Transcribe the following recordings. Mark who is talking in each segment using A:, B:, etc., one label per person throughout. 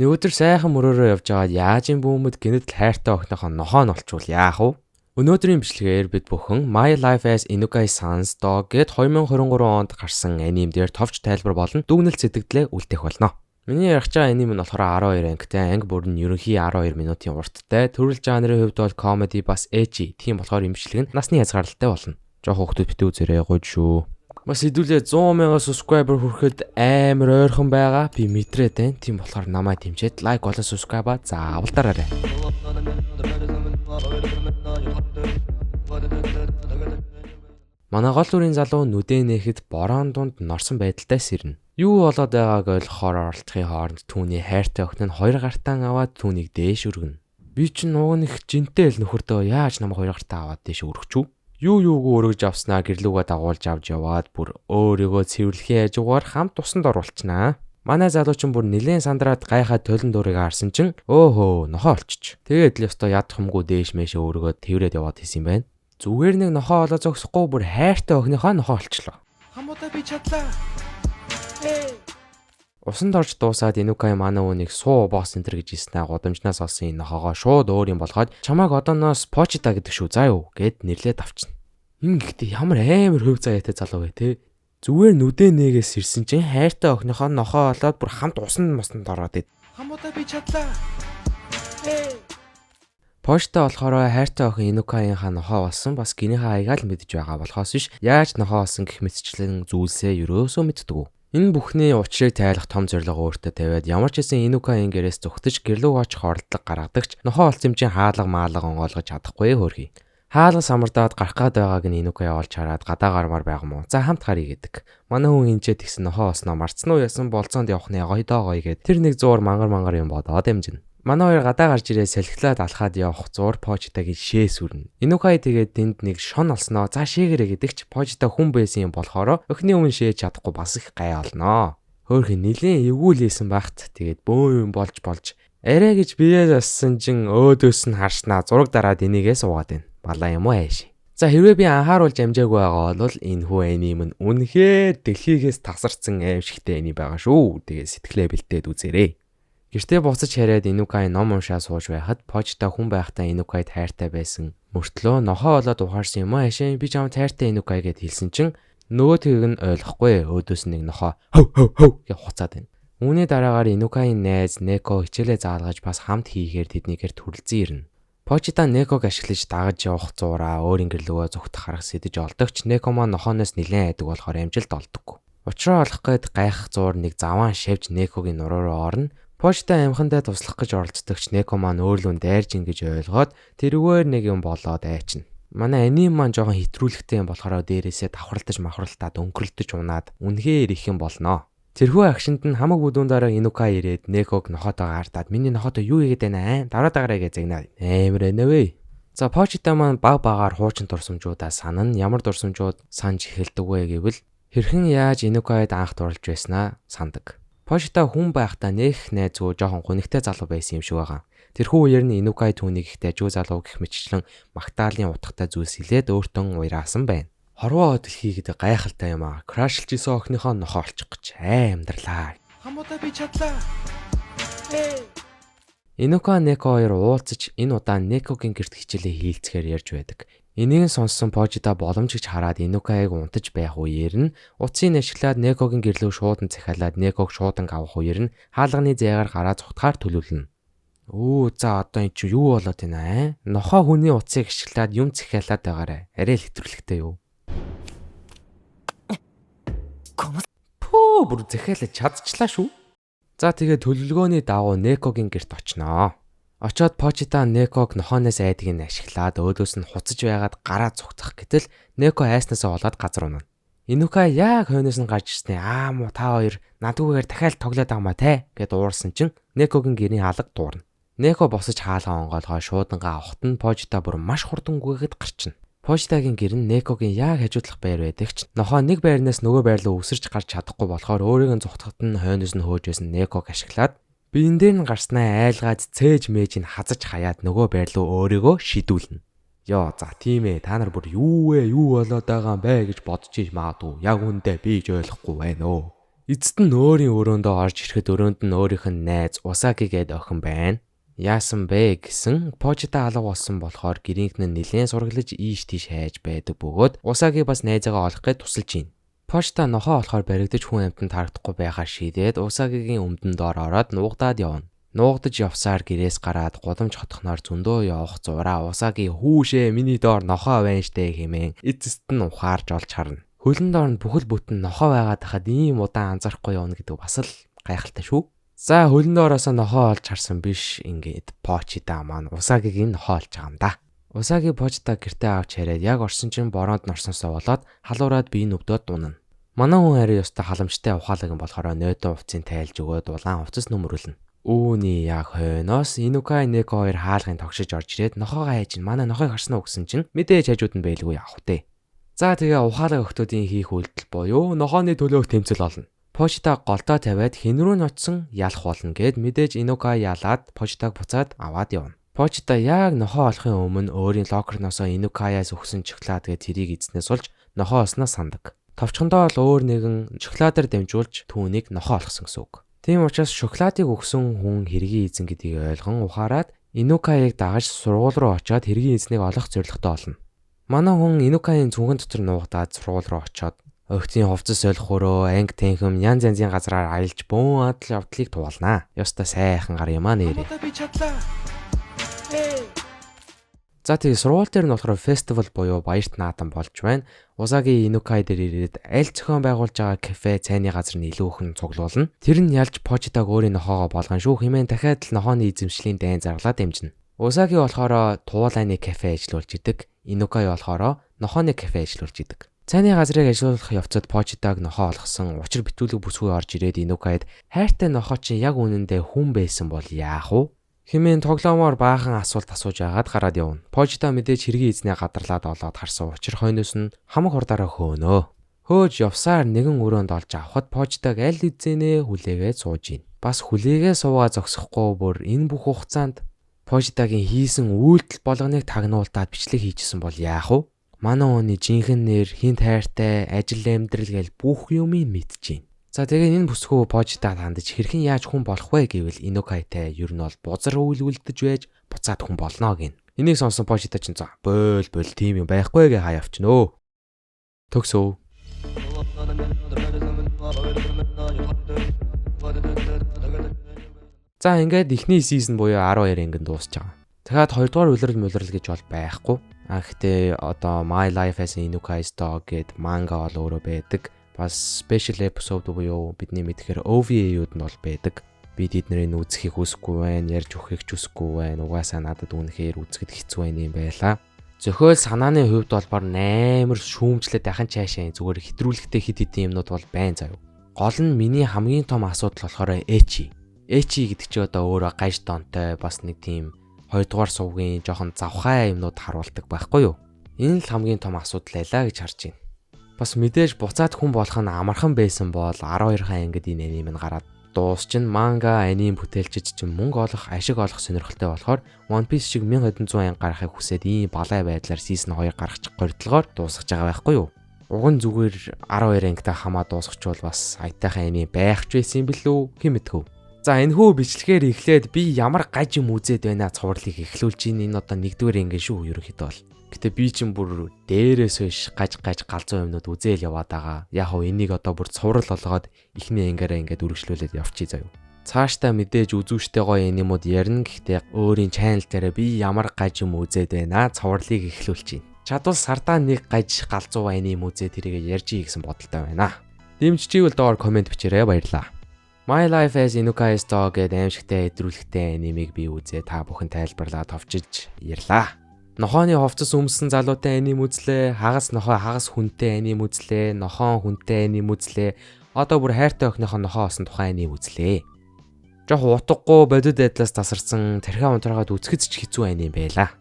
A: Нэг өдөр сайхан мөрөөрөө явж байгаад яаж юм бүүмэд гинэт хайртай охиныхоо нохоо нь олчвол яах вэ? Өнөөдрийн бичлэгээр бид бүхэн My Life as Inukai-san's Dog гэд 2023 онд гарсан аним дээр товч тайлбар болон дүгнэлт сэтгэлдээ үлдээх болно. Миний ярих чаа аним нь болохоор 12 ангитай, анги бүр нь ерөнхий 12 минутын урттай, төрөл жанрын хувьд бол comedy бас edgy. Тийм болохоор энэ бичлэг нь насны хязгаарлалтай болно. Жохо хүмүүс битүү зэрэг гойд шүү. Бас хэдүүлээ 100,000 subscriber хүрэхэд амар ойрхон байгаа. Би мэдрээд байна. Тийм болохоор намайг дэмжиж лайк болон subscribe заавал дараарай. Манай гол дүрийн залуу нүдэн нээхэд борон дунд норсон байдалтай сэрнэ. Юу болоод байгааг ойлгохоор оролцохын хооронд түүний хайртай охин нь хоёр гартаан аваад түүнийг дээш өргөнө. Би чинь нуугнах жинтэй л нөхөртөө яаж намайг хоёр гартаа аваад дээш өргөч үү? Юуг өргөж авснаа гэрлүүгээ дагуулж авч яваад бүр өөрийгөө цэвэрлэхийн хажуугаар хамт тусанд оруулчихнаа. Манай залуу чинь бүр нилээн сандраад гайхаад толон дуурайг харсан чинь өөхөө нохоо олчих. Тэгээд л ёстой ядах юмгүй дээш мэшээ өөрийгөө тэврээд яваад хийсэн юм байна. Зүгээр нэг нохоо олоо зогсохгүй бүр хайртай охиныхоо нохоо олчлоо. Хамуудаа би чадлаа. Усанд орж дуусаад Инукай манай үнийг суу босс энтер гэж хэлснээр гудамжнаас олсон энэ нохоогоо шууд өөр юм болгоод чамайг одооноос Почита гэдэг шүү заа юу гэд нэрлээд авчихна. Энэ гэхдээ ямар амар хөв заяатай залуу вэ те. Зүгээр нүдэн нээгээс ирсэн чинь хайртай охиныхоо нохоо олоод бүр хамт усанд мосонд ороод ид. Хамуудаа би чадлаа. Почта болохоор хайртай охин Инукаийнхаа нохоо болсон бас гинийхээ аягаал мэдж байгаа болохоос биш яаж нохоо болсон гэх мэтчлэн зүйлсээ ерөөсөө мэддэг. Энэ бүхний учрыг тайлах том зорилго өөртөө тавиад ямар ч хэсэн Инукаийн гэрээс зүгтэж гэрлүүг очих оролдлого гаргадагч нохоо олсон юм чинь хаалга маалга онгойлгож чадахгүй хөрхий. Хаалга самардаад гарах гээд байгааг нь Инукай олж хараад гадаа гармаар байгаа мó. За хамт харъя гэдэг. Манай хүн инчээ тэгсэн нохоо осноо марцсан уу ясан болцоонд явахны гоё доо гоё гэд тэр нэг зуур мангар юм бодоод амжина. Манай хоёр гадаа гарч ирээ салхилаад алхаад явах зуур Почитагийн шээс үрнэ. Инукай тэгээд тэнд нэг шон олсноо за шээгэрэ гэдэгч Почита хүн байсан юм болохоор өхний өмнө шээж чадахгүй бас их гай олноо. Хөөхий нилээн эвгүүлээсэн багт тэгээд бөө юм болж арай гэж биеэ зассан чин өөдөөс нь харснаа зураг дараад энийгээ суугаад байна. Балаа юм уу ааш. За хэрвээ би анхааруулж амжаагүй байгаа бол энэ хүү аним нь үнэхээр дэлхийгээс тасарсан аимшигтэй аним байгаа шүү. Тэгээ сэтгэлээ бэлдээд үзээрэй. Гэртээ буцаж хараад Инукай ном уншаа сууж байхад Почита хүн байхдаа Инукайд хайртай байсан. Мөртлөө нохоо олоод ухаарсан юм аашаа би чамд хайртай Инукай гэд хэлсэн чин нөгөөтгийг нь ойлгохгүй өөдөөс нэг нохоо хөв гэж хуцаад байна. Үүний дараагаар Инукаийн найз Неко хичээлээ заалгаж бас хамт хийхээр тэднийгээр төрөлцөн ирнэ. Почита Неког ашиглаж дагаж явах зуураа өөрийн гэрлүүгөө зүгт харах сэдэж олдогч Неко маань нохооноос нилээн айдаг болохоор амжилт олдоггүй. Учраа олох гээд гайхах зуур нэг заваан шавж Некогийн нуруу руу орно. Почта амхандаа туслах гэж оролцдогч Неко маань өөрлөөн дайрж ингэж ойлгоод тэрүүгээр нэг юм болоод айчна. Манай аним маань жоохон хэтрүүлэгтэй юм болохоор дээрээсээ давхралтаж махралтаад өнгөрөлдөж унаад үнэхээр их юм болноо. Тэрхүү агшинд нь хамаг бүдүүн дараа Инукай ирээд Неког нохоотойгоо хартаад миний нохоотоо юу хийгээд байна дараа дагаараа гэж загнаа. Амар энэвэ. За Почита маань баг багаар хуучин дурсамжуудаа санана ямар дурсамжууд санаж эхэлдэг вэ гэвэл хэрхэн яаж Инукайд анх дурлж байснаа сандаг. Почита хүн байхдаа нэх найзгүй жоохон гонигтай залуу байсан юм шиг байгаа. Тэрхүү үеэр нь Инукай түүнийг ихтэй жуу залуу гэх мэтчлэн магтаалын утгатай зүйлс хэлээд өөртөө уяраасан байна. Хорвоо дэлхий гэдэг гайхалтай юм аа. Крашлж исэн охиныхоо нохоо олчих гэж амьдралаа. Хамуудаа би чадлаа. Инукай Неко хоёр уулзаж энэ удаа Некогийн гэрт хичээлээ хийлцгээр ярьж байдаг. Энийг сонссон Почита боломж гэж хараад Инукайг унтаж байх үеэр нь утсыг ашиглаад Некогийн гэрлөө шуудан захиалаад Неког шуудан авах үеэр нь хаалганы зайгаар гараа зүхтгаар төлөвлөнө. За одоо эн чинь юу болоод байна аа? Нохоо хүний утсыг ашиглаад юм захиалаад байгаарэ. Арай л хэтрүүлэгтэй юу? Бүр захиалаад чадчихлаа шүү. За тэгээ төлөвлөгөөний дагуу Некогийн гэрт очноо. Очоод Почита Неког нохооноос айдыг нь ашиглаад өөдөөс нь хуцаж байгаад гараа зүгтах гэтэл Неко айснасаа болоод газар унана. Инукай яг хойноос нь гарч ирснэ. Муу та хоёр надгүйгээр дахиад тоглоод байгаамаа те гэд уурсан чин Некогийн гэрийн хаалга дуурна. Неко босож хаалгаа онгойлгоо шуудангаа авахт нь Почита бүр маш хурдан гүйгээд гарчна. Почтагийн гэр нь Некогийн яг хажуудлах байр байдагч нохоо нэг байрнаас нөгөө байр руу өсөрч гарч чадахгүй болохоор өөрийг нь зүгтахад нь хойноос нь хөөж байсан Неког ашиглаад биен дээр нь гарснаа айлгаад цээж мэж нь хазаж хаяад нөгөө байр руу өөрийгөө шидүүлнэ. За тийм ээ та нар бүр юу болоод байгаа юм бэ гэж бодож иж магадгүй. Яг үндэ би ч ойлгохгүй байна өө. Эцэст нь өөрийн өрөөндөө орж ирэхэд өрөөнд нь өөрийнх нь найз Усаги гээд охин байна. Яасан бэ гэсэн Почита алга болсон болохоор гэрийнх нь нэлээд сургалж ийш тийш хайж байдаг бөгөөд Усаги бас найзаагаа олох гэж тусалж байна. Почита нохоо болохоор баригдаж хүн амьтанд харагдахгүй байхаар шийдээд Усагигийн өмдөн доор ороод нуугдаад явна. Нуугдаж явсаар гэрээс гараад гудамж хотхноор зөндөө явах зураа Усаги хүүшээ миний доор нохоо байна штэ хэмээн эцэст нь ухаарж олж харна. Хөлн доор нь бүхэл бүтэн нохоо байгаад хахад ийм удаан анзаарахгүй явна гэдэг бас л гайхалтай шүү. За хөлн доороос нохоо олж харсан биш ингээд Почита маань Усагигийн нохоо олж байгаа юм да. Усаги Почита гэртээ авч хараад яг орсон чинь бороонд норсонсоо болоод халуураад бие нүгдөөд дунана. Манай хүн хариу ёстой халамжтай ухаалагэн болохоор нойтон хувцсыг тайлж өгөөд улаан хувцас нөмрүүлнэ. Үүний яг хойноос Инукай Неко хоёр хаалгын тогшиж орж ирээд нохоогоо хайж манай нохойг харсан уу гэсэн чинь мэдээж хажууд нь байлгүй явах вэ. За тэгээ ухаалаг охтуудын хийх үйлдэл буюу нохооны төлөөх тэмцэл олно. Почита голдоо тавиад хэн рүү нь очсон ялах болно гэд мэдээж Инукай ялаад Почитаг буцаад аваад явна. Почита яг нохоо олохын өмнө өөрийн локерноосоо Инукаяас өгсөн шоколад гээд тэрийг эзнээс олж нохоо олсноо сандаг. Товчхондоо л өөр нэгэн шоколадаар дамжуулж түүнийг нохоо олгосон гэсэн үг. Тийм учраас шоколадыг өгсөн хүн хэргийн эзэн гэдгийг ойлгон ухаарад Инукаяыг дагаж сургууль руу очиод хэргийн эзнийг олох зорилготой болно. Манай хүн Инукаийн цүнхэн дотор нуугдаад сургууль руу очиод охтын хувцас солих өрөө, анги тэнхэм янз янзын газраар аялж бөөн адал явдлыг туулнаа. Ёстой сайхан гар юм аа нэрээ. За тэгээ сургууль дээр нь болохоор фестивал буюу баярт наадам болж байна. Усаги Инукай дээр ирээд аль зохион байгуулж байгаа кафе цайны газар нь илүү их цуглуулна. Тэр нь ялж Почитаг өөрийн нохоогоо болгон шүү хэмээн дахиад л нохооны эзэмшлийн дайн зарлаа дэмжинэ. Усаги болохоор туулайны кафе ажиллуулж идэг. Инукай болохоор нохооны кафе ажиллуулж идэг. Цайны газрыг ажиллуулах явцад Почитаг нохоо олгосон учир битүүлэг бүсгүй орж ирээд Инукайд хайртай нохоо чинь яг үнэндээ хүн байсан бол яах вэ? Хэмээн тоглоомоор баахан асуулт асууж агаад гараад явна. Почита мэдээж хэргийн эзнээ гадарлаад олоод харсан учир хойноос нь хамаг хурдаараа хөөнөө. Хөөж явсаар нэгэн өрөөнд олж авахад Почитаг аль эзэнээ хүлээгээд сууж ийн. Бас хүлээгээ суугаа зогсохгүй бүр энэ бүх хугацаанд Почитагийн хийсэн үйлдэл болгоныг тагнуулдаад бичлэг хийжсэн бол яах вэ? Манай хүний жинхэнэ нэр, хинт хайртай, ажил амьдрал гээл бүх юмыг мэдчихээн. За тэгээ энэ бүсгүй Почита хандаж хэрхэн яаж хүн болох вэ гэвэл Инукайтай ер нь бол бузар үйл үлдэж байж буцаад хүн болно гин. Энийг сонсон Почита ч за бойл тийм юм байхгүй гээ хаа явчихнөө. Төгсөө. За ингээд эхний сизон буюу 12 ангид дуусч байгаа. Дахиад 2 дугаар улирал гэж бол байхгүй. Гэхдээ одоо My Life as Inukai's Dog гэд манга бол өөрөө байдаг. Бас special episode буюу бидний мэдхээр OVA-юуд нь бол байдаг. Би тэднийг үзэхийг хүсэхгүй байна, ярьж өгөхийг ч хүсэхгүй байна. Угаасаа надад үнэхээр үзэхэд хэцүү байна юм байла. Зохиол санааны хувьд бол бар амар шүүмжлээд дахин цаашаа зүгээр хэтрүүлэгтэй хит хитийн юмнууд бол байна заяа. Гол нь миний хамгийн том асуудал болохоор Эчи. Эчи гэдэг чи одоо өөрөө гаж донтой бас нэг тийм 2 дугаар сувгийн жоохон завхай юмнууд харуулдаг байхгүй юу? Энэ л хамгийн том асуудал байлаа гэж харж байна. Бас мэдээж буцаад хүн болох нь амархан байсан бол 12-ын ангид энэ аним нь гараад дуусчин манга аним бүтээлчид чинь мөнгө олох, ашиг олох сонирхолтой болохоор One Piece шиг 1200 анги гаргахыг хүсээд ийм балай байдлаар season 2 гаргачих гордлогоор дуусгаж байгаа байхгүй юу? Уг нь зүгээр 12 ангитай хамаа дуусгачвал бас аятайхан аним байх ч байсан юм билүү хэн мэдхүү. За энэ хүү бичлэгээр эхлээд би ямар гаж юм үзээд байна цувралыг эхлүүлж ийн энэ одоо 1-р анги шүү ерөнхийдөө бол. Гэтэ би чинь бүр дээрээс биш гаж галзуу юмнууд үзээл яваад байгаа. Яг хөө энийг одоо бүр цуврал болгоод ихний ангиараа ингээд үргэлжлүүлээд явчихъя заяа. Цаашдаа мэдээж үзүүштэй гоё анимууд ярина гэхдээ өөрийн чанал дээр би ямар гаж юм үзээд байна цувралыг эхлүүлж ийн. Чадвал сардаа нэг гаж галзуу аним үзээ тэрийг ярьж ий гэсэн бодолтой байна. Дэмжчихвэл доор комент бичээрэй баярлаа. My Life as Inukai's Dog гэдэг аимшигтай эдрүүлэгтэй анимыг би үзээ та бүхэн тайлбарлаад товчиж ярьлаа. Нохооны хувцас өмсөн залуутай аним үзлээ, хагас нохоо хагас хүнтэй аним үзлээ, нохоон хүнтэй аним үзлээ. Одоо бүр хайртай охиныхоо нохоо осон тухайн аним үзлээ. Жох утгагүй бодит байдлаас тасарсан тархиа унтраагаад үзэхэд ч хэцүү аним байлаа.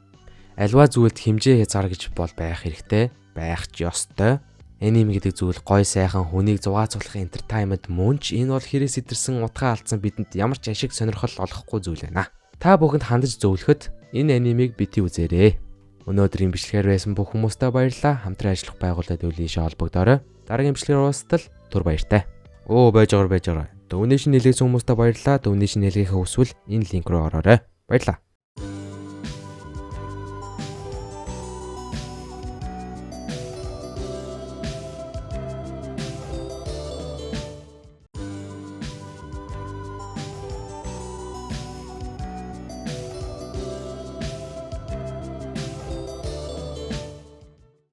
A: Альва зүйлд хэмжээ хязгаар гэж бол байх хэрэгтэй, байх ч ёстой. Аним гэдэг зүйл гой сайхан хүнийг зугаацуулах entertainment мөн ч энэ бол хэрэгс идэрсэн утгаа алдсан бидэнд ямар ч ашиг сонирхол олохгүй зүйл байна. Та бүхэнд хандаж зөвлөхөд энэ анимыг бити үзээрэй. Өнөөдрийн бичлэгээр байсан бүх хүмүүстээ баярлалаа. Хамтран ажиллах байгууллагад үйл ийшээ холбогдоорой. Дараагийн бичлэгээр уулзтал түр баяртай. Оо байж байгаа. Donation нэлээсэн хүмүүстээ баярлалаа. Donation нэлгээхээ хүсвэл энэ линк руу ороорой. Баярлалаа.